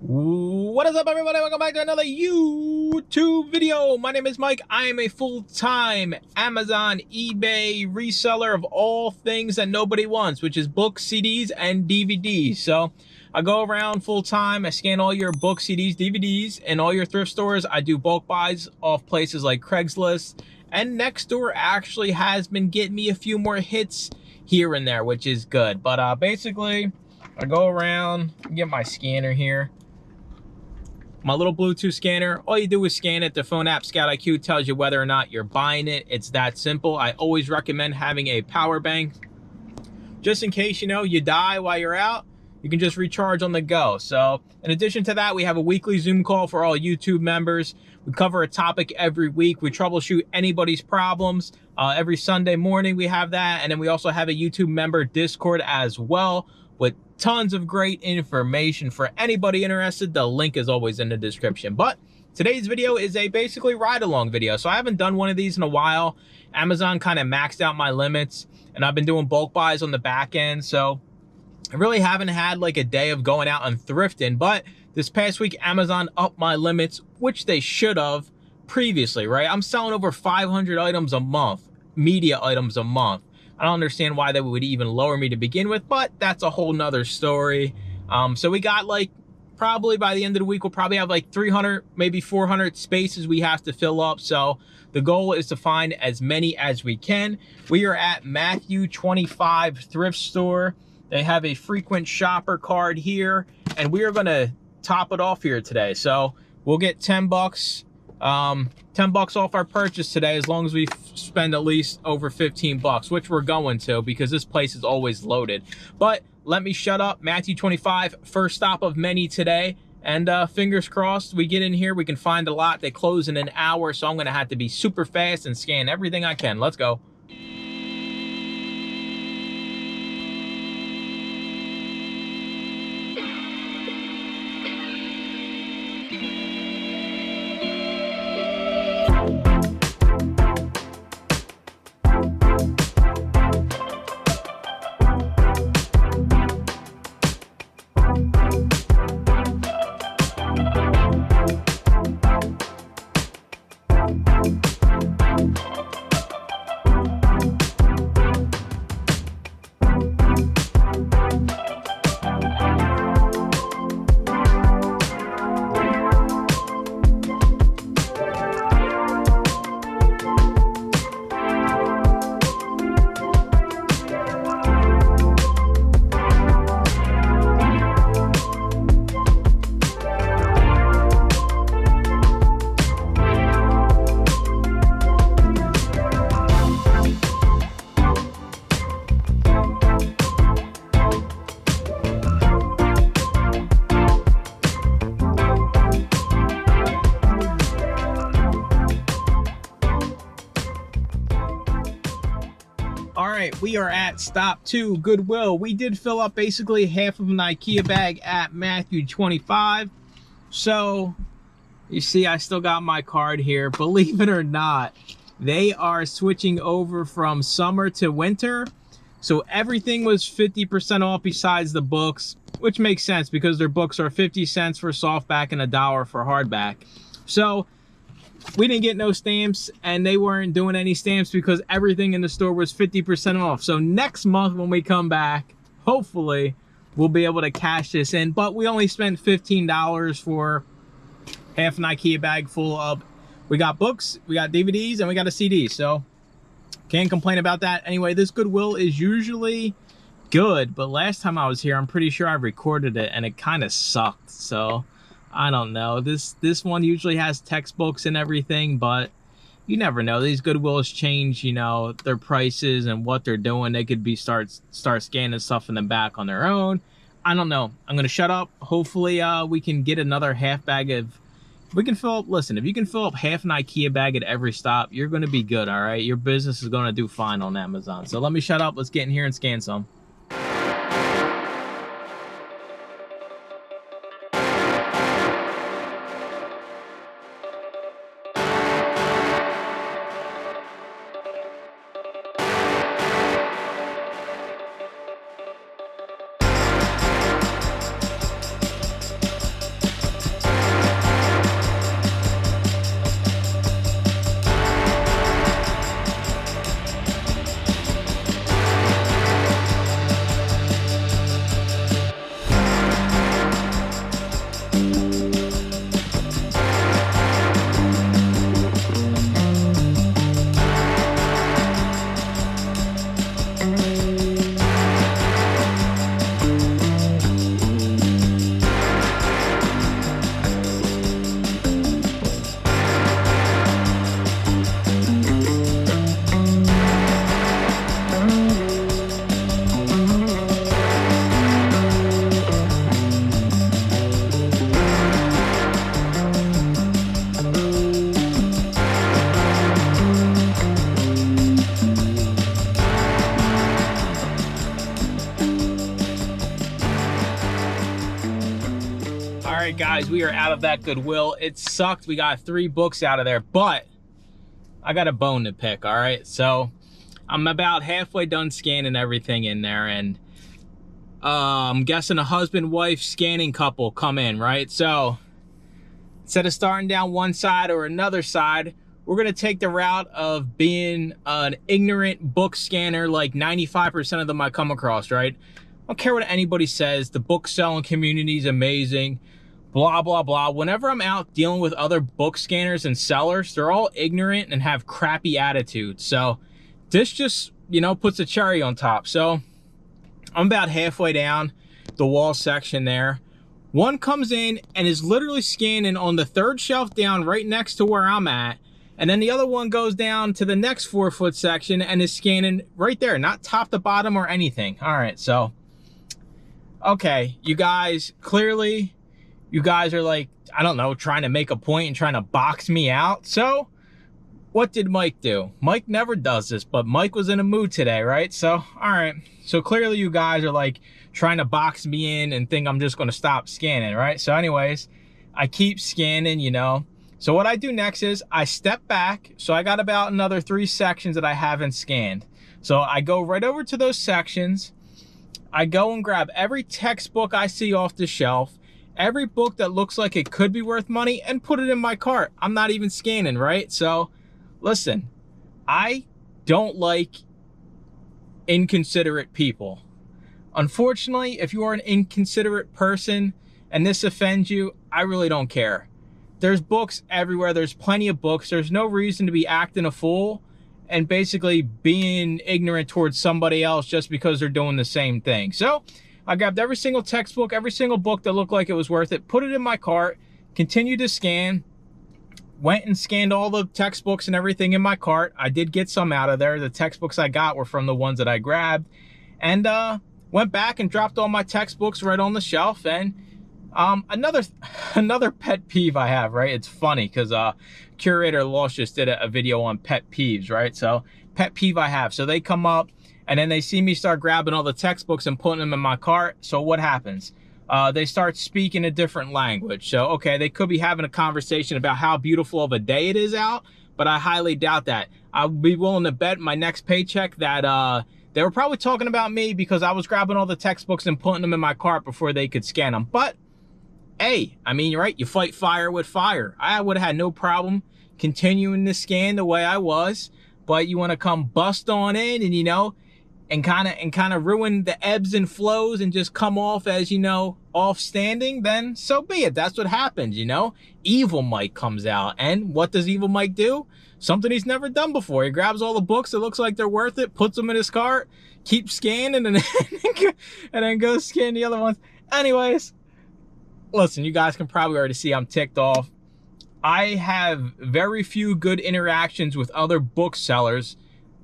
What is up, everybody? Welcome back to another YouTube video. My name is Mike. I am a full-time Amazon, eBay reseller of all things that nobody wants, which is books, CDs, and DVDs. So I go around full-time. I scan all your books, CDs, DVDs, and all your thrift stores. I do bulk buys off places like Craigslist. And Nextdoor actually has been getting me a few more hits here and there, which is good. But basically, I go around, get my scanner here. My little Bluetooth scanner, all you do is scan it. The phone app Scout IQ tells you whether or not you're buying it. It's that simple. I always recommend having a power bank. Just in case, you die while you're out, you can just recharge on the go. So in addition to that, we have a weekly Zoom call for all YouTube members. We cover a topic every week. We troubleshoot anybody's problems. Every Sunday morning we have that. And then we also have a YouTube member Discord as well, with tons of great information for anybody interested. The link is always in the description. But today's video is a basically ride-along video. So I haven't done one of these in a while. Amazon kind of maxed out my limits, and I've been doing bulk buys on the back end. So I really haven't had like a day of going out and thrifting. But this past week, Amazon upped my limits, which they should have previously, right? I'm selling over 500 items a month, media items a month. I don't understand why they would even lower me to begin with, but that's a whole nother story. So we got probably by the end of the week, we'll probably have 300, maybe 400 spaces we have to fill up. So the goal is to find as many as we can. We are at Matthew 25 thrift store. They have a frequent shopper card here, and we are gonna top it off here today. So we'll get 10 bucks. 10 bucks off our purchase today, as long as we spend at least over 15 bucks, which we're going to, because this place is always loaded. But let me shut up. Matthew 25, first stop of many today. And fingers crossed we get in here, we can find a lot. They close in an hour, so I'm gonna have to be super fast and scan everything I can. Let's go. All right, we are at stop 2, Goodwill. We did fill up basically half of an IKEA bag at Matthew 25. So you see, I still got my card here. Believe it or not, they are switching over from summer to winter. So everything was 50% off besides the books, which makes sense because their books are 50 cents for softback and $1 for hardback. So we didn't get no stamps, and they weren't doing any stamps because everything in the store was 50% off. So next month when we come back, hopefully we'll be able to cash this in. But we only spent $15 for half an IKEA bag full of, we got books, we got DVDs, and we got a CD. So can't complain about that. Anyway, this Goodwill is usually good, but last time I was here, I'm pretty sure I recorded it and it kind of sucked. So I don't know. This one usually has textbooks and everything, but you never know. These Goodwills change, their prices and what they're doing. They could be start scanning stuff in the back on their own. I don't know. I'm gonna shut up. Hopefully we can get another half bag of, we can fill up, listen, if you can fill up half an IKEA bag at every stop, you're gonna be good, all right? Your business is gonna do fine on Amazon. So let me shut up. Let's get in here and scan some. right, guys, we are out of that Goodwill. It sucked. We got 3 books out of there, but I got a bone to pick, all right? So I'm about halfway done scanning everything in there, and I'm guessing a husband-wife scanning couple come in, right? So instead of starting down one side or another side, we're gonna take the route of being an ignorant book scanner like 95% of them I come across, right? I don't care what anybody says, the book selling community is amazing, blah, blah, blah. Whenever I'm out dealing with other book scanners and sellers, they're all ignorant and have crappy attitudes. So this just, you know, puts a cherry on top. So I'm about halfway down the wall section there. One comes in and is literally scanning on the 3rd shelf down right next to where I'm at. And then the other one goes down to the next 4-foot section and is scanning right there, not top to bottom or anything. All right, so, okay, you guys, clearly, you guys are like, I don't know, trying to make a point and trying to box me out. So what did Mike do? Mike never does this, but Mike was in a mood today, right? So, all right, so clearly you guys are like trying to box me in and think I'm just gonna stop scanning, right? So anyways, I keep scanning, you know. So what I do next is I step back. So I got about another 3 sections that I haven't scanned. So I go right over to those sections. I go and grab every textbook I see off the shelf, every book that looks like it could be worth money, and put it in my cart. I'm not even scanning, right? So listen, I don't like inconsiderate people. Unfortunately, if you are an inconsiderate person and this offends you, I really don't care. There's books everywhere. There's plenty of books. There's no reason to be acting a fool and basically being ignorant towards somebody else just because they're doing the same thing. So I grabbed every single textbook, every single book that looked like it was worth it, put it in my cart, continued to scan, went and scanned all the textbooks and everything in my cart. I did get some out of there. The textbooks I got were from the ones that I grabbed, and went back and dropped all my textbooks right on the shelf. And another pet peeve I have, right? It's funny because Curator Lost just did a video on pet peeves, right? So pet peeve I have. So they come up and then they see me start grabbing all the textbooks and putting them in my cart. So what happens? They start speaking a different language. So, okay, they could be having a conversation about how beautiful of a day it is out, but I highly doubt that. I'll be willing to bet my next paycheck that they were probably talking about me because I was grabbing all the textbooks and putting them in my cart before they could scan them. But hey, I mean, right, you fight fire with fire. I would have had no problem continuing to scan the way I was, but you want to come bust on in and, you know, and kind of ruin the ebbs and flows and just come off as, you know, off standing, then so be it. That's what happens, you know. Evil Mike comes out, and what does Evil Mike do? Something he's never done before. He grabs all the books that looks like they're worth it, puts them in his cart, keeps scanning, and then goes scan the other ones. Anyways, listen, you guys can probably already see I'm ticked off. I have very few good interactions with other booksellers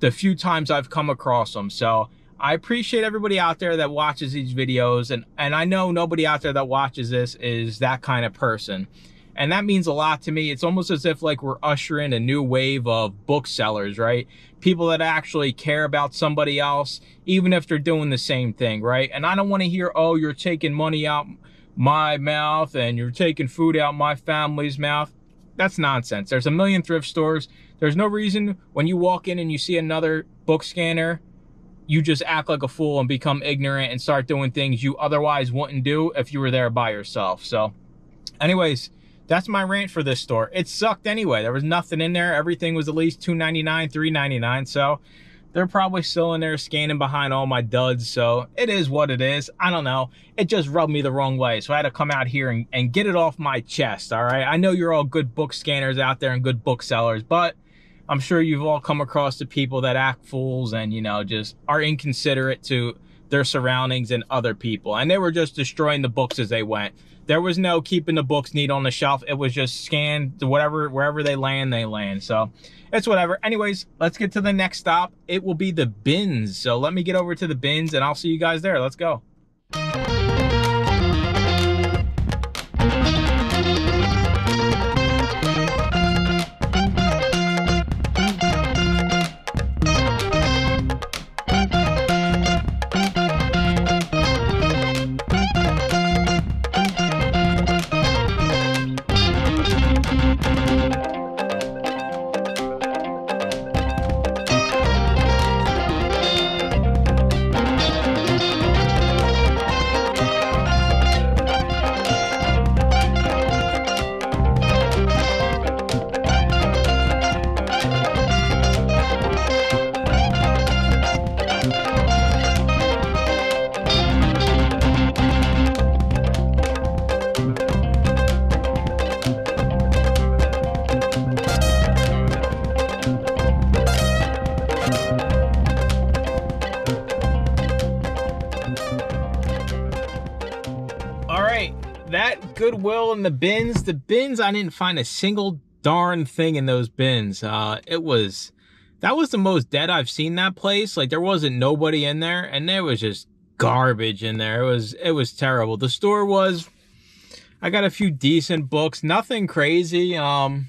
the few times I've come across them. So I appreciate everybody out there that watches these videos, and I know nobody out there that watches this is that kind of person. And that means a lot to me. It's almost as if like we're ushering a new wave of booksellers, right? People that actually care about somebody else, even if they're doing the same thing, right? And I don't want to hear, oh, you're taking money out my mouth and you're taking food out my family's mouth. That's nonsense. There's a million thrift stores. There's no reason when you walk in and you see another book scanner, you just act like a fool and become ignorant and start doing things you otherwise wouldn't do if you were there by yourself. So anyways, that's my rant for this store. It sucked anyway. There was nothing in there. Everything was at least $2.99, $3.99. So they're probably still in there scanning behind all my duds. So it is what it is. I don't know. It just rubbed me the wrong way. So I had to come out here and get it off my chest, all right? I know you're all good book scanners out there and good booksellers, but I'm sure you've all come across the people that act fools and, you know, just are inconsiderate to their surroundings and other people. And they were just destroying the books as they went. There was no keeping the books neat on the shelf. It was just scanned to whatever, wherever they land. So it's whatever. Anyways, let's get to the next stop. It will be the bins. So let me get over to the bins and I'll see you guys there. Let's go. All right, that Goodwill in the bins, I didn't find a single darn thing in those bins. That was the most dead I've seen that place. Like, there wasn't nobody in there, and there was just garbage in there. It was terrible. The store was, I got a few decent books, nothing crazy. Got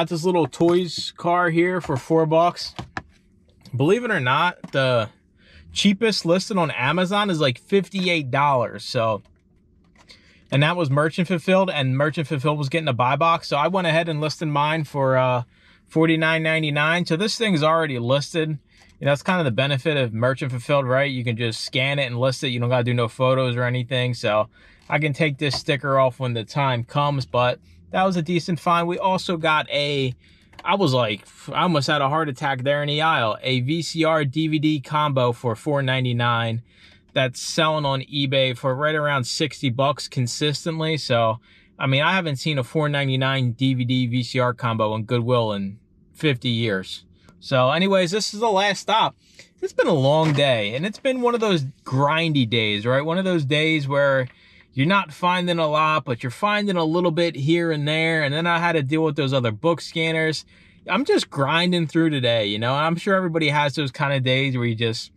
this little toys car here for $4. Believe it or not, the cheapest listed on Amazon is like $58. So, and that was merchant fulfilled, and merchant fulfilled was getting a buy box. So I went ahead and listed mine for $49.99. So this thing's already listed. You know, that's kind of the benefit of merchant fulfilled, right? You can just scan it and list it. You don't got to do no photos or anything. So I can take this sticker off when the time comes, but that was a decent find. We also got I almost had a heart attack there in the aisle. A VCR DVD combo for $4.99 that's selling on eBay for right around $60 consistently. So, I mean, I haven't seen a $4.99 DVD VCR combo on Goodwill in 50 years. So anyways, this is the last stop. It's been a long day, and it's been one of those grindy days, right? One of those days where you're not finding a lot, but you're finding a little bit here and there. And then I had to deal with those other book scanners. I'm just grinding through today, you know, and I'm sure everybody has those kind of days where you just,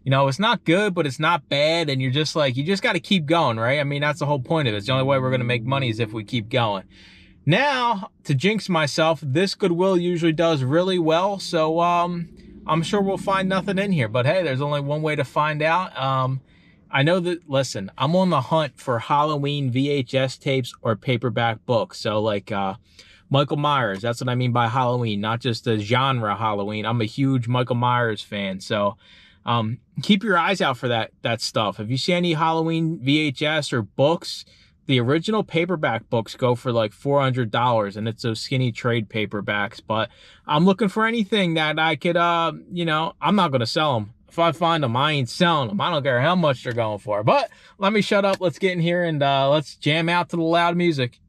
you know, it's not good, but it's not bad. And you're just like, you just got to keep going, right? I mean, that's the whole point of it. It's the only way we're going to make money is if we keep going. Now, to jinx myself, this Goodwill usually does really well. So I'm sure we'll find nothing in here. But hey, there's only one way to find out. I know that, listen, I'm on the hunt for Halloween VHS tapes or paperback books. So like Michael Myers, that's what I mean by Halloween, not just the genre Halloween. I'm a huge Michael Myers fan. So keep your eyes out for that stuff. If you see any Halloween VHS or books, the original paperback books go for like $400, and it's those skinny trade paperbacks. But I'm looking for anything that I could, you know, I'm not going to sell them. If I find them, I ain't selling them. I don't care how much they're going for. But let me shut up. Let's get in here and let's jam out to the loud music.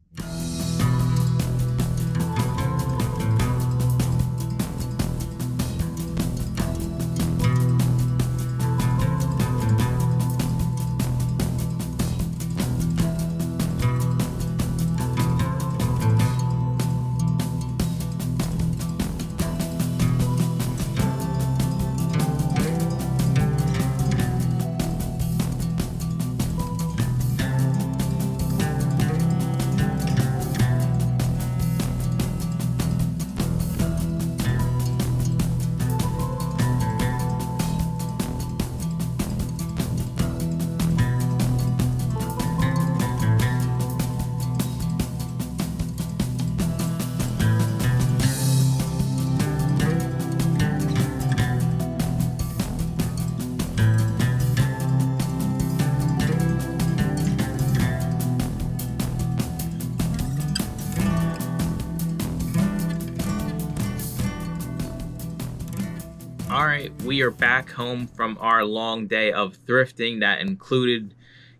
All right, we are back home from our long day of thrifting that included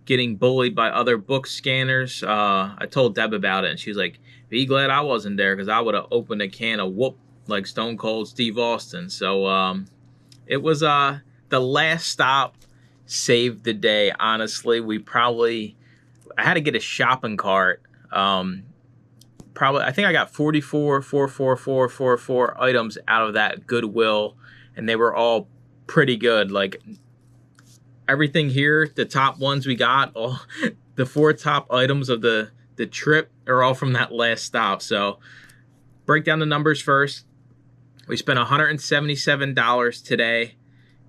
getting bullied by other book scanners. I told Deb about it, and she was like, be glad I wasn't there, because I would have opened a can of whoop like Stone Cold Steve Austin. So it was the last stop saved the day, honestly. I had to get a shopping cart. I think I got 44 items out of that Goodwill, and they were all pretty good. Like everything here, the top ones we got, all the 4 top items of the trip are all from that last stop. So break down the numbers first. We spent $177 today.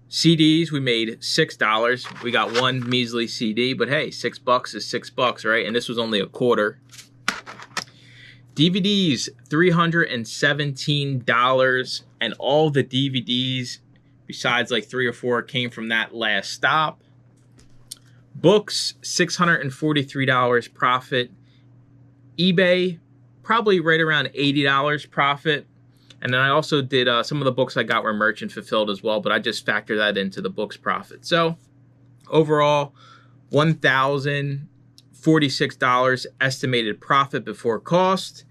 CDs, we made $6. We got one measly CD, but hey, $6 is $6, right? And this was only a quarter. DVDs, $317, and all the DVDs, besides like 3 or 4, came from that last stop. Books, $643 profit. eBay, probably right around $80 profit. And then I also did, some of the books I got were merchant fulfilled as well, but I just factor that into the books profit. So overall, $1,000 $46 estimated profit before cost.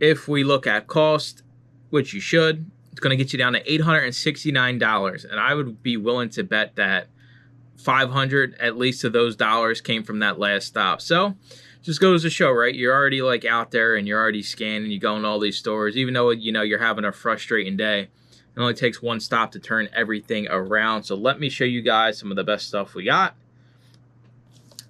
If we look at cost, which you should, it's going to get you down to $869. And I would be willing to bet that 500 at least of those dollars came from that last stop. So just goes to show, right? You're already like out there and you're already scanning, you go in all these stores, even though, you know, you're having a frustrating day. It only takes one stop to turn everything around. So let me show you guys some of the best stuff we got.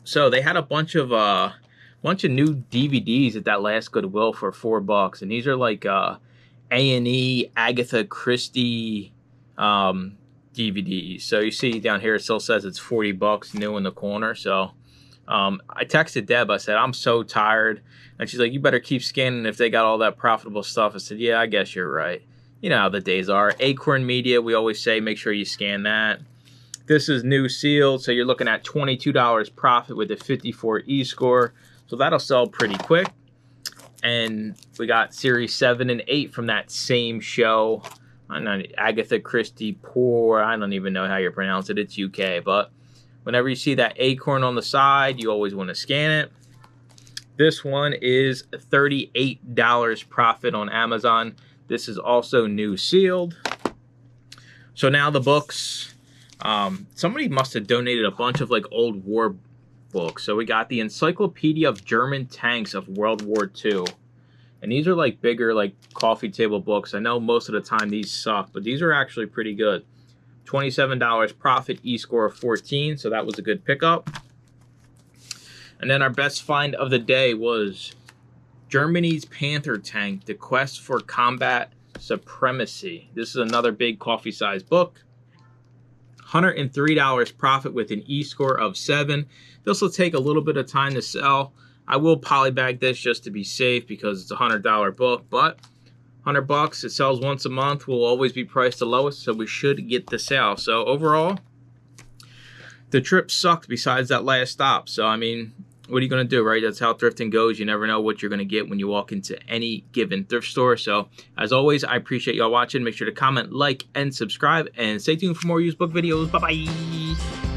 So they had a bunch of new DVDs at that last Goodwill for $4, and these are like A&E Agatha Christie DVDs. So you see down here, it still says it's $40 new in the corner. So I texted Deb. I said, I'm so tired. And she's like, you better keep scanning if they got all that profitable stuff. I said, yeah, I guess you're right. You know how the days are. Acorn Media, we always say, make sure you scan that. This is new sealed. So you're looking at $22 profit with a 54 E-score. So that'll sell pretty quick. And we got series 7 and 8 from that same show. I don't know, Agatha Christie Poor. I don't even know how you pronounce it. It's UK. But whenever you see that acorn on the side, you always want to scan it. This one is $38 profit on Amazon. This is also new sealed. So now the books. Somebody must have donated a bunch of like old war books. So we got the Encyclopedia of German Tanks of World War II. And these are like bigger, like coffee table books. I know most of the time these suck, but these are actually pretty good. $27 profit, E-score of 14, so that was a good pickup. And then our best find of the day was Germany's Panther Tank, The Quest for Combat Supremacy. This is another big coffee-sized book. $103 profit with an E-score of 7. This will take a little bit of time to sell. I will polybag this just to be safe because it's a $100 book, but $100, it sells once a month, will always be priced the lowest, so we should get the sale. So overall, the trip sucked besides that last stop. So, I mean, what are you going to do, right? That's how thrifting goes. You never know what you're going to get when you walk into any given thrift store. So, as always, I appreciate y'all watching. Make sure to comment, like, and subscribe, and stay tuned for more used book videos. Bye-bye.